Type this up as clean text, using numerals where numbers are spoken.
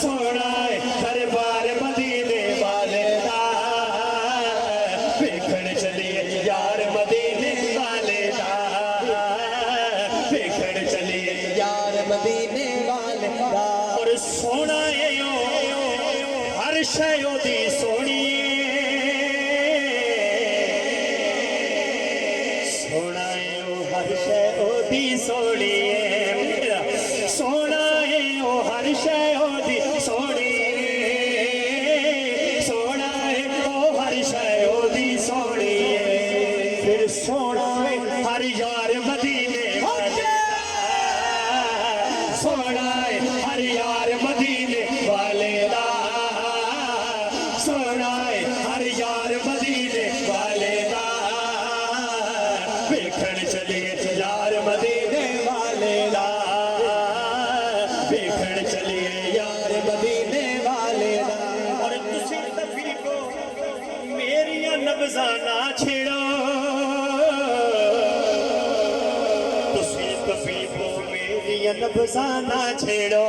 سونا ہے دربار مدینے والے دا ویکھن چلیے یار مدینے والے دا ویکھن چلیے یار مدینے والے دا اور سونا ہے ہر شے دی سونی سونا ہے ہر شے دی سونی سونا ہے ہر شے دی سونی سونا ہے ہر شے دی سونی پھر سونا ہے ہر یار مدینے والے سونا ہے ہر یار مدینے والے دا سونا ہے ہر یار مدینے والے دا ویکھن چلیے یار مدینے والے دا ویکھن چلیے یار مدینے والے دا اور تسی تبھی کو میریاں نبضاں نہ چھیڑو تسی تبھی کو میریاں نبضاں نہ چھیڑو